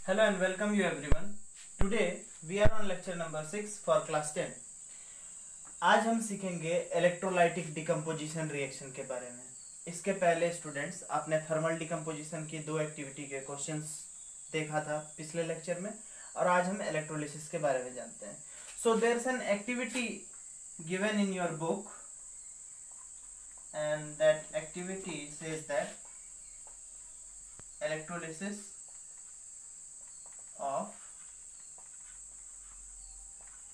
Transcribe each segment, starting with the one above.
Hello and welcome you everyone. Today we are on lecture number 6 for class 10. आज हम सीखेंगे electrolytic decomposition reaction के बारे में. इसके पहले स्टूडेंट्स आपने थर्मल डिकम्पोजिशन की दो एक्टिविटी के क्वेश्चंस देखा था पिछले लेक्चर में और आज हम इलेक्ट्रोलिसिस के बारे में जानते हैं. So there is an activity given in your book and that activity says that electrolysis of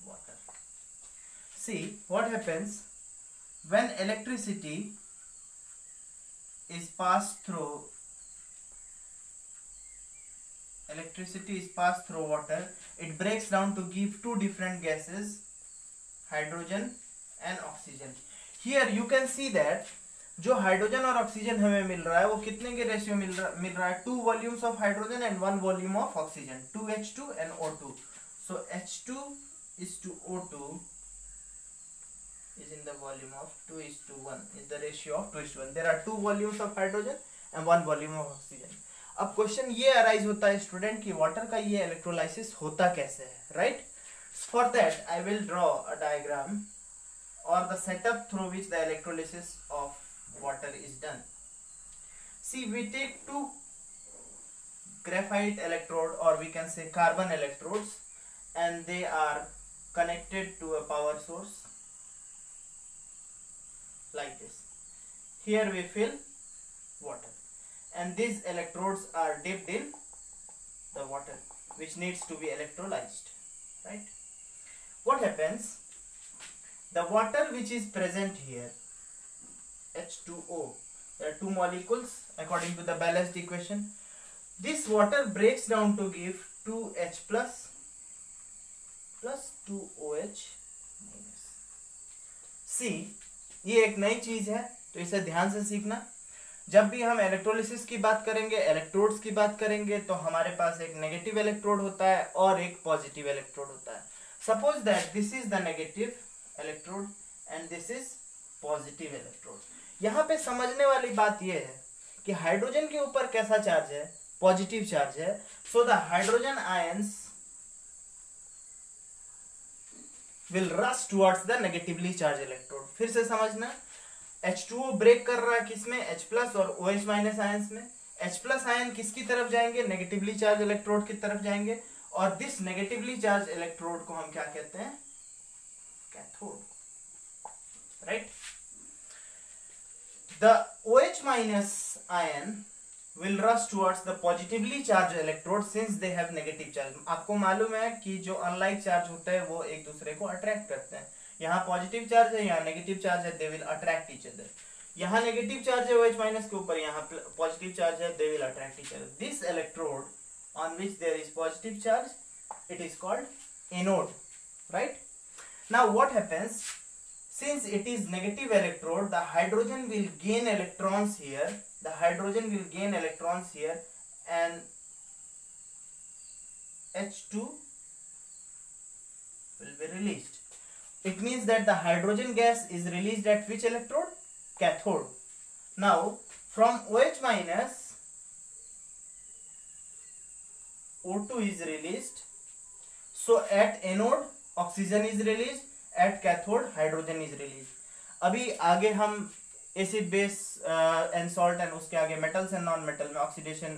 water. See what happens when electricity is passed through water. It breaks down to give two different gases, hydrogen and oxygen. Here you can see that जो hydrogen और oxygen हमें मिल रहा है वो कितने के ratio मिल रहा है 2 volumes of hydrogen and 1 volume of oxygen, 2H2 and O2. So H2:O2 is in the volume of 2:1 is the ratio of 2:1. There are 2 volumes of hydrogen and 1 volume of oxygen. अब question ये arise होता है student कि water का ये electrolysis होता कैसे है, right? For that I will draw a diagram or the setup through which the electrolysis of water is done. See, we take two graphite electrode or we can say carbon electrodes and they are connected to a power source like this. Here we fill water and these electrodes are dipped in the water which needs to be electrolyzed, right? What happens? The water which is present here, H2O, there are two molecules according to the balanced equation. This water breaks down to give 2H plus 2OH minus. See, ये एक नई चीज है तो इसे ध्यान से सीखना. जब भी हम इलेक्ट्रोलिसिस की बात करेंगे, इलेक्ट्रोड्स की बात करेंगे तो हमारे पास एक नेगेटिव इलेक्ट्रोड होता है और एक पॉजिटिव इलेक्ट्रोड होता है. Suppose that this is the negative electrode and this is positive electrode. यहाँ पे समझने वाली बात यह है कि हाइड्रोजन के ऊपर कैसा चार्ज है, पॉजिटिव चार्ज है. So the hydrogen ions will rush towards the negatively charge electrode. फिर से समझना, H2O ब्रेक कर रहा है किसमें, H प्लस और OH माइनस आयंस में. H प्लस आयन किसकी तरफ जाएंगे, नेगेटिवली चार्ज इलेक्ट्रोड की तरफ जाएंगे और दिस नेगेटिवली चार्ज इलेक्ट्रोड को हम क्या कहते हैं, cathode, right? The OH minus ion will rush towards the positively charged electrode since they have negative charge. आपको मालूम है कि जो अनलाइक चार्ज होते हैं वो एक दूसरे को अट्रैक्ट करते हैं. यहाँ पॉजिटिव चार्ज है, यहाँ नेगेटिव चार्ज है, they will attract each other. यहाँ नेगेटिव चार्ज है OH माइनस के ऊपर, यहाँ पॉजिटिव चार्ज है, they will attract each other. This electrode on which there is positive charge, it is called anode, right? Now what happens, since it is negative electrode, the hydrogen will gain electrons here, and H2 will be released. It means that the hydrogen gas is released at which electrode, cathode. Now from OH minus O2 is released, so at anode oxygen is release, at cathode hydrogen is release. अभी आगे हम acid base and salt and उसके आगे metals and non metal में oxidation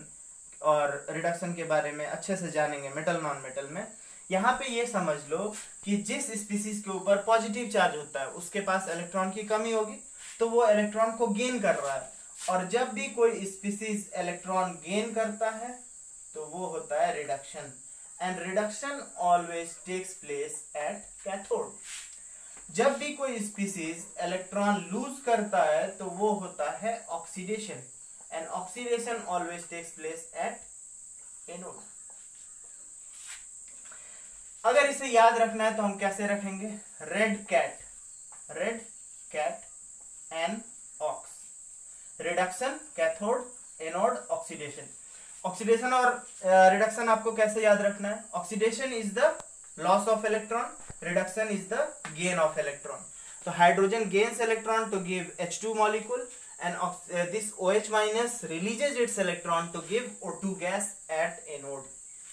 और reduction के बारे में अच्छे से जानेंगे, मेटल नॉन मेटल में. यहाँ पे ये समझ लो कि जिस स्पीसीज के ऊपर पॉजिटिव चार्ज होता है उसके पास इलेक्ट्रॉन की कमी होगी तो वो इलेक्ट्रॉन को गेन कर रहा है, और जब भी कोई स्पीसीज इलेक्ट्रॉन गेन करता है तो वो होता है reduction. And reduction always takes place at cathode. जब भी कोई स्पीसीज इलेक्ट्रॉन लूज करता है तो वो होता है oxidation, and oxidation always takes place at anode. अगर इसे याद रखना है तो हम कैसे रखेंगे, red cat an ox. Reduction cathode, anode oxidation. Oxidation और रिडक्शन आपको कैसे याद रखना है, oxidation is the loss of electron, reduction is the gain of electron. तो hydrogen gains electron to give H2 molecule and this OH minus releases its electron to give O2 gas at anode.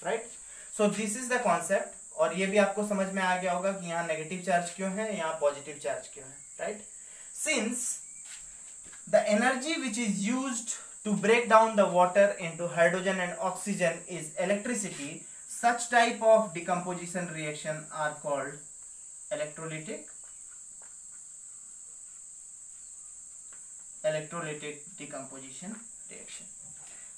Right. So this is the concept. और ये भी आपको समझ में आ गया होगा कि यहाँ नेगेटिव चार्ज क्यों है, यहाँ पॉजिटिव चार्ज क्यों है. Right. Since the energy which is used to break down the water into hydrogen and oxygen is electricity, such type of decomposition reaction are called electrolytic decomposition reaction.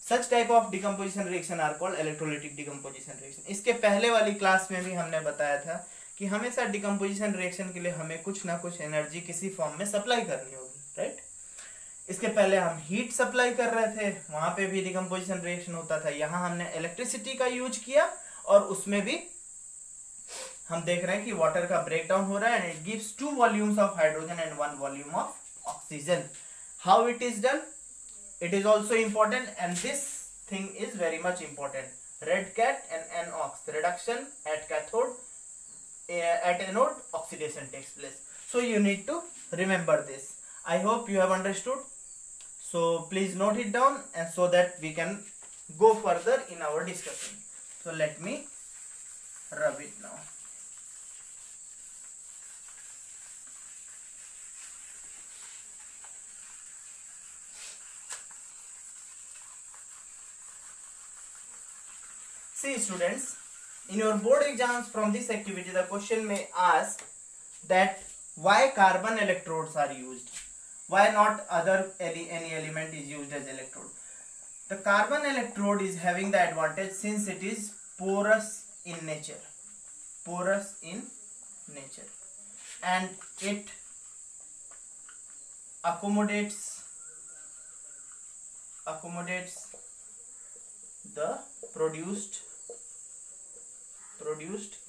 Such type of decomposition reaction are called electrolytic decomposition reaction. इसके पहले वाली class में भी हमने बताया था कि हमेशा decomposition reaction के लिए हमें कुछ ना कुछ एनर्जी किसी फॉर्म में सप्लाई करनी होगी. राइट. इसके पहले हम हीट सप्लाई कर रहे थे, वहां पे भी डिकम्पोजिशन रिएक्शन होता था. यहाँ हमने इलेक्ट्रिसिटी का यूज किया और उसमें भी हम देख रहे हैं कि वाटर का ब्रेकडाउन हो रहा है and it gives 2 volumes of hydrogen and 1 volume of oxygen. How it is done, it is also important and this thing is very much important. Red cat and an ox reduction at cathode, at anode oxidation takes place. So you need to remember this. I hope you have understood. So please note it down and so that we can go further in our discussion. So let me rub it now. See students, in your board exams from this activity the question may ask that why carbon electrodes are used. Why not any element is used as electrode? The carbon electrode is having the advantage since it is porous in nature. Porous in nature. And it accommodates the produced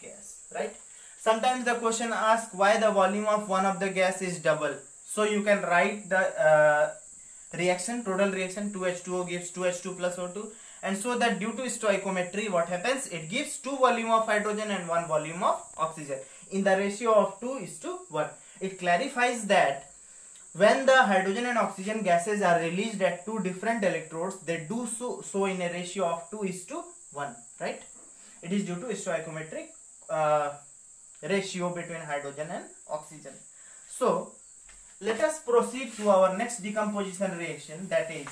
gas. Right? Sometimes the question asks why the volume of one of the gas is double. So you can write the reaction, total reaction, 2H2O gives 2H2 plus O2, and so that due to stoichiometry what happens, it gives 2 volume of hydrogen and 1 volume of oxygen in the ratio of 2:1. It clarifies that when the hydrogen and oxygen gases are released at 2 different electrodes, they do so in a ratio of 2:1. Right? It is due to stoichiometric ratio between hydrogen and oxygen. So let us proceed to our next decomposition reaction, that is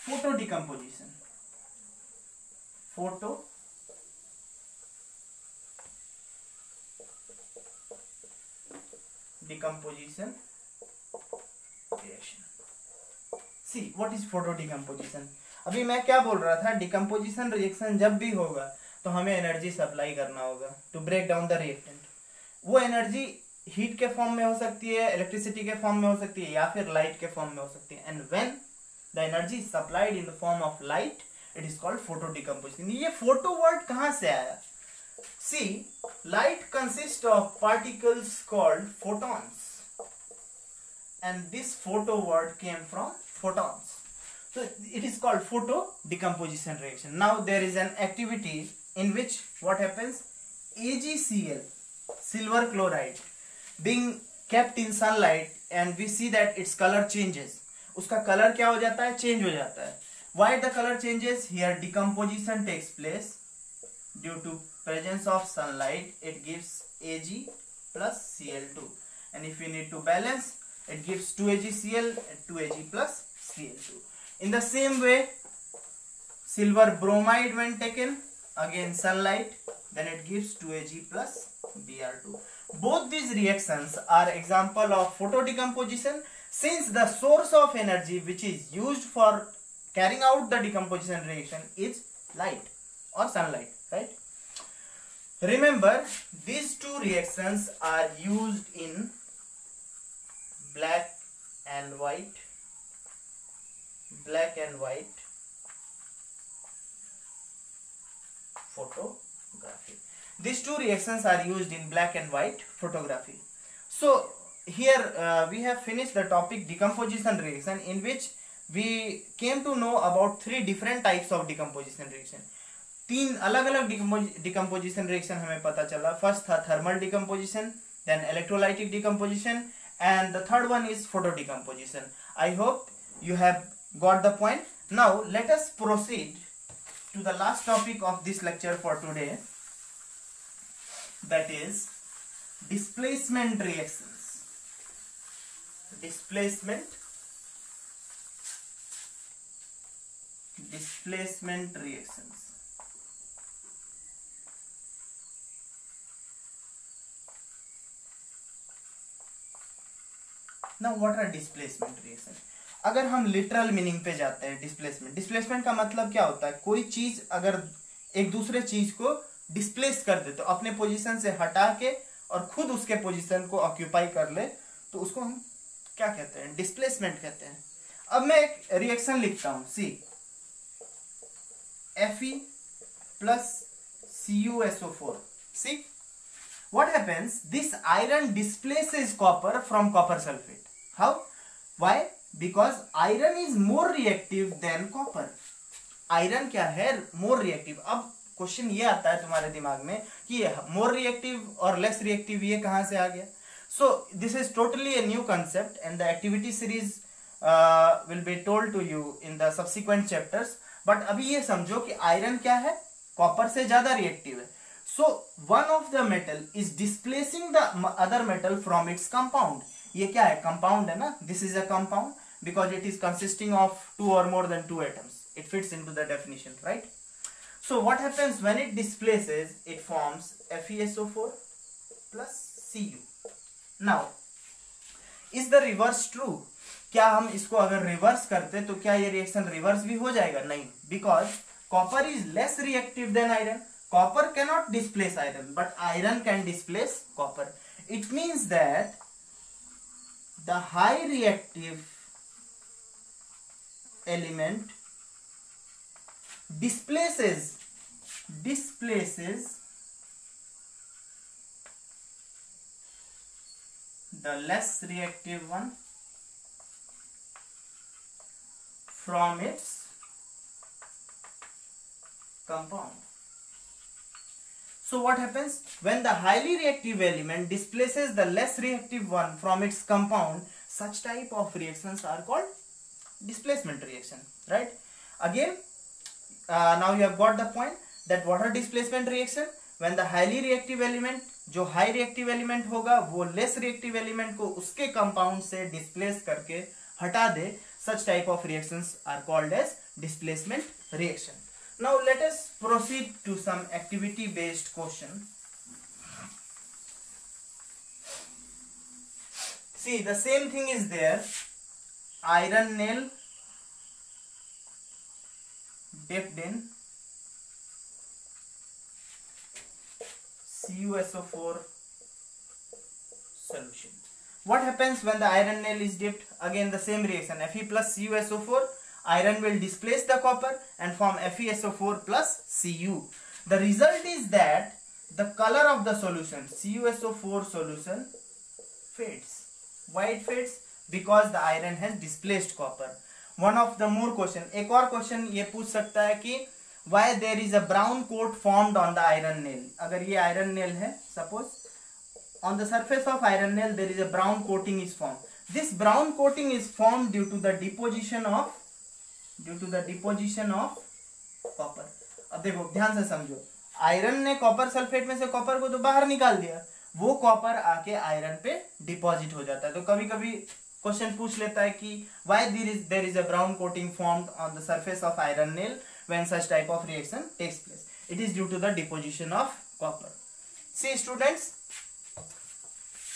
photodecomposition. Photodecomposition reaction. See, what is photodecomposition? अभी मैं क्या बोल रहा था, decomposition reaction जब भी होगा तो हमें एनर्जी सप्लाई करना होगा to break down the reactant. वो एनर्जी हीट के फॉर्म में हो सकती है, इलेक्ट्रिसिटी के फॉर्म में हो सकती है, या फिर लाइट के फॉर्म में हो सकती है. And when the energy is supplied in the form of light, it is called photo decomposition. ये फोटो वर्ड कहां से आया? See, light consist of particles called photons and this photo word came from photons. So it is called photo decomposition reaction. Now there is an activity in which what happens, AgCl, silver chloride, being kept in sunlight and we see that its color changes. उसका colour क्या हो जाता है, change हो जाता है. Why the color changes? Here decomposition takes place due to presence of sunlight. It gives Ag plus Cl2, and if we need to balance, it gives 2AgCl and 2Ag plus Cl2. In the same way, silver bromide when taken, again sunlight, then it gives 2Ag plus Br2. Both these reactions are example of photodecomposition, since the source of energy which is used for carrying out the decomposition reaction is light or sunlight. Right? Remember, these two reactions are used in black and white photography. These two reactions are used in black and white photography. So here we have finished the topic decomposition reaction, in which we came to know about 3 different types of decomposition reaction. 3 अलग अलग decomposition reaction हमें पता चला. First था thermal decomposition, then electrolytic decomposition, and the third one is photodecomposition. I hope you have got the point. Now let us proceed to the last topic of this lecture for today, that is displacement reactions. Displacement reactions. Now what are displacement reaction? अगर हम literal meaning पे जाते हैं, displacement का मतलब क्या होता है? कोई चीज अगर एक दूसरे चीज को डिस्प्लेस कर दे, तो अपने पोजीशन से हटा के और खुद उसके पोजीशन को ऑक्यूपाई कर ले, तो उसको हम क्या कहते हैं? डिस्प्लेसमेंट कहते हैं। अब मैं एक रिएक्शन लिखता हूं, सी Fe plus CuSO4. See what happens? This iron displaces copper from copper sulfate. How? Why? Because iron is more reactive than copper. Iron क्या है? More reactive. अब क्वेश्चन ये आता है तुम्हारे दिमाग में कि मोर रिएक्टिव और लेस रिएक्टिव ये कहां से आ गया? So this is totally a new concept and the activity series will be told to you in the subsequent chapters. But अभी ये समझो कि आयरन क्या है? कॉपर से ज्यादा रिएक्टिव है। So one of the metal is displacing the other metal from its compound. ये क्या है? कंपाउंड है ना। This is a compound because it is consisting of 2 or more than 2 atoms. It fits into the definition, right? So what happens when it displaces? It forms FeSO4 plus Cu. Now, is the reverse true? क्या हम इसको अगर reverse करते तो क्या ये reaction reverse भी हो जाएगा? नहीं, because copper is less reactive than iron. Copper cannot displace iron, but iron can displace copper. It means that the high reactive element displaces the less reactive one from its compound. So what happens when the highly reactive element displaces the less reactive one from its compound? Such type of reactions are called displacement reaction, right? Again, now you have got the point that what are displacement reaction? When the highly reactive element, जो high reactive element होगा वो less reactive element को उसके compound से displace करके हटा दे, such type of reactions are called as displacement reaction. Now let us proceed to some activity based question. See, the same thing is there. Iron nail dipped in CuSO4 solution. What happens when the iron nail is dipped? Again the same reaction. Fe plus CuSO4, iron will displace the copper and form FeSO4 plus Cu. The result is that the color of the solution, CuSO4 solution, fades. Why it fades? Because the iron has displaced copper. One of the more question, एक और question ये पूछ सकता है कि why there is a brown coat formed on the iron nail. अगर ये iron nail है, suppose on the surface of iron nail there is a brown coating is formed. This brown coating is formed due to the deposition of copper. अब देखो ध्यान से समझो, iron ने copper sulphate में से कॉपर को तो बाहर निकाल दिया, वो कॉपर आके आयरन पे डिपॉजिट हो जाता है. तो कभी कभी क्वेश्चन पूछ लेता है कि why there is a brown coating formed on the surface of iron nail when such type of reaction takes place. It is due to the deposition of copper. See students,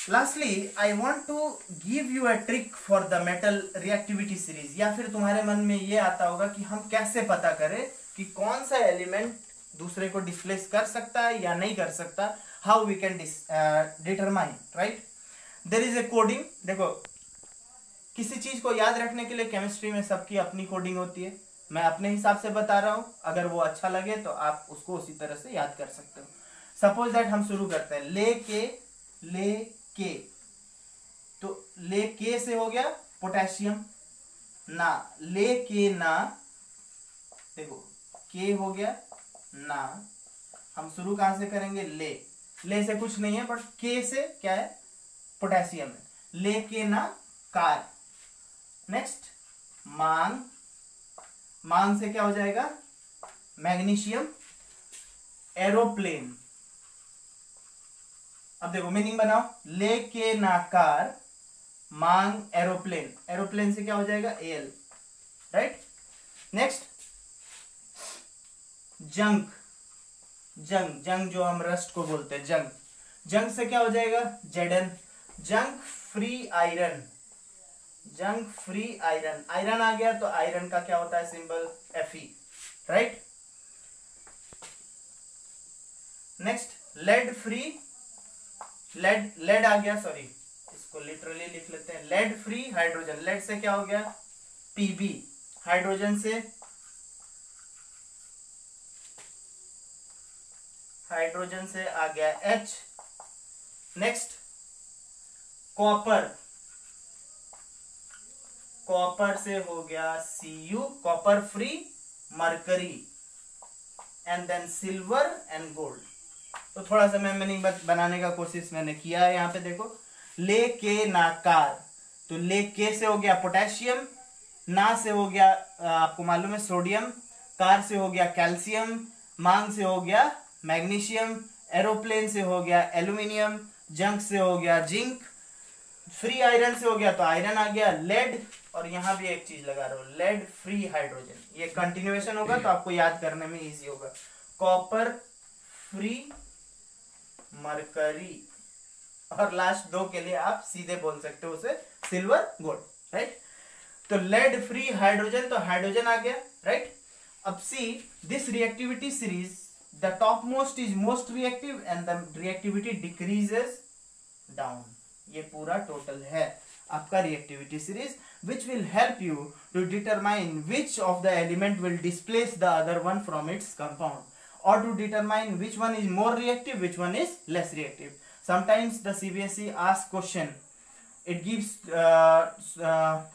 lastly I want to give you a trick for the metal reactivity series. या फिर तुम्हारे मन में ये आता होगा कि हम कैसे पता करें कि कौन सा एलिमेंट दूसरे को डिस्प्लेस कर सकता है या नहीं कर सकता. How we can determine, right? There is a coding. देखो, किसी चीज को याद रखने के लिए केमिस्ट्री में सबकी अपनी कोडिंग होती है. मैं अपने हिसाब से बता रहा हूं, अगर वो अच्छा लगे तो आप उसको उसी तरह से याद कर सकते हो. सपोज दैट हम शुरू करते हैं ले के, तो ले के से हो गया पोटेशियम. ना ले के ना, देखो के हो गया ना. हम शुरू कहां से करेंगे? ले से कुछ नहीं है, बट के से क्या है? पोटेशियम है. ले के ना कार. नेक्स्ट मांग मांग से क्या हो जाएगा, मैग्नीशियम एरोप्लेन। अब देखो मीनिंग बनाओ, लेके नाकार मांग एरोप्लेन, एरोप्लेन से क्या हो जाएगा, एल, राइट। नेक्स्ट जंक, जंग, जंग जो हम रस्ट को बोलते हैं, जंग, जंग से क्या हो जाएगा, जेडन। Zinc free iron, zinc free iron, iron आ गया तो आयरन का क्या होता है symbol, Fe, right. Next lead free, lead, lead आ गया, सॉरी इसको लिटरली लिख लेते हैं, लेड फ्री हाइड्रोजन, लेड से क्या हो गया, Pb, हाइड्रोजन से, हाइड्रोजन से आ गया H। नेक्स्ट कॉपर, कॉपर से हो गया Cu, copper free mercury, and then silver and gold. तो थोड़ा सा मैं मीनिंग बनाने का कोशिश मैंने किया है। यहाँ पे देखो, ले के नाकार, तो ले के से हो गया पोटेशियम, ना से हो गया आपको मालूम है सोडियम, कार से हो गया कैल्शियम, मांग से हो गया मैग्नीशियम, एरोप्लेन से हो गया एल्यूमिनियम, जंक से हो गया जिंक, फ्री आयरन से हो गया तो आयरन आ गया लेड, और यहां भी एक चीज लगा रहा हूं, लेड फ्री हाइड्रोजन। ये कंटिन्यूएशन होगा तो आपको याद करने में इजी होगा। कॉपर फ्री मरकरी, और लास्ट दो के लिए आप सीधे बोल सकते हो उसे सिल्वर गोल्ड, राइट। तो लेड फ्री हाइड्रोजन, तो हाइड्रोजन आ गया, राइट। अब see this reactivity series, the top most is most reactive and the reactivity decreases down. ये पूरा टोटल है आपका reactivity series, which will help you to determine which of the element will displace the other one from its compound, or to determine which one is more reactive, which one is less reactive. Sometimes the CBSE asks question, it gives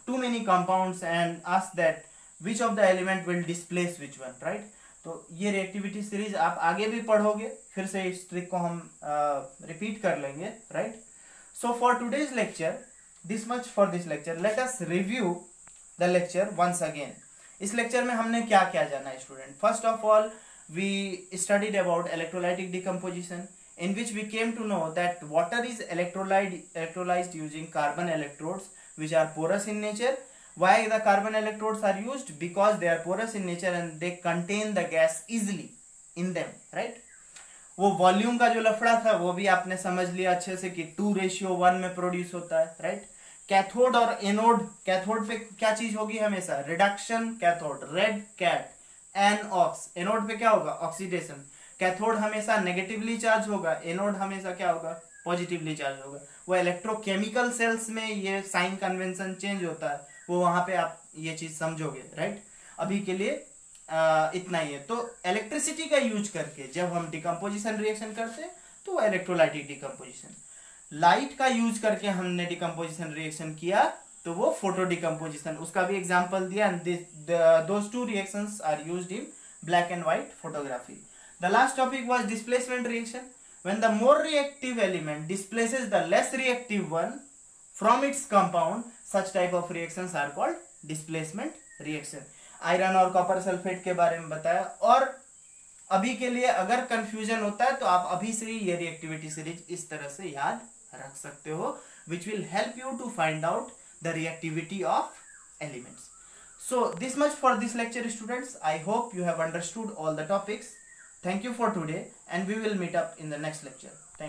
too many compounds and asks that which of the element will displace which one, right? तो ये reactivity series आप आगे भी पढ़ोगे, फिर से इस trick को हम रिपीट कर लेंगे, right. So for today's lecture, this much for this lecture. Let us review the lecture once again. इस लेक्चर में हमने क्या क्या जाना है student. First of all we studied about electrolytic decomposition, in which we came to know that water is electrolyzed using carbon electrodes which are porous in nature. Why the carbon electrodes are used? Because they are porous in nature and they contain the gas easily in them, right? वो volume का जो लफड़ा था वो भी आपने समझ लिया अच्छे से कि 2:1 में प्रोड्यूस होता है, राइट। कैथोड और एनोड, कैथोड पे क्या चीज होगी हमेशा, reduction cathode, red cat, an ox, anode पे क्या होगा, ऑक्सीडेशन। कैथोड हमेशा नेगेटिवली चार्ज होगा, एनोड हमेशा क्या होगा, पॉजिटिवली चार्ज होगा। वो इलेक्ट्रोकेमिकल सेल्स में ये साइन कन्वेंशन चेंज होता है, वो वहां पे आप ये चीज समझोगे, राइट। अभी के लिए इतना ही है। तो इलेक्ट्रिसिटी का यूज करके जब हम डिकम्पोजिशन रिएक्शन करते हैं तो वो इलेक्ट्रोलाइटिक डिकम्पोजिशन, लाइट का यूज करके हमने डिकम्पोजिशन रिएक्शन किया तो वो फोटो डिकम्पोजिशन, उसका भी एग्जांपल दिया। Those two reactions are used in black and white photography. The last topic was displacement reaction, when the more reactive element displaces the less reactive one from its compound, such type of reactions are called displacement reaction. Iron और copper sulphate के बारे में बताया, और अभी के लिए अगर कंफ्यूजन होता है तो आप अभी से ही ये रिएक्टिविटी सीरीज इस तरह से याद रख सकते हो, which will help you to find out the reactivity of elements. So this much for this lecture students. I hope you have understood all the topics. Thank you for today and we will meet up in the next lecture. Thank you.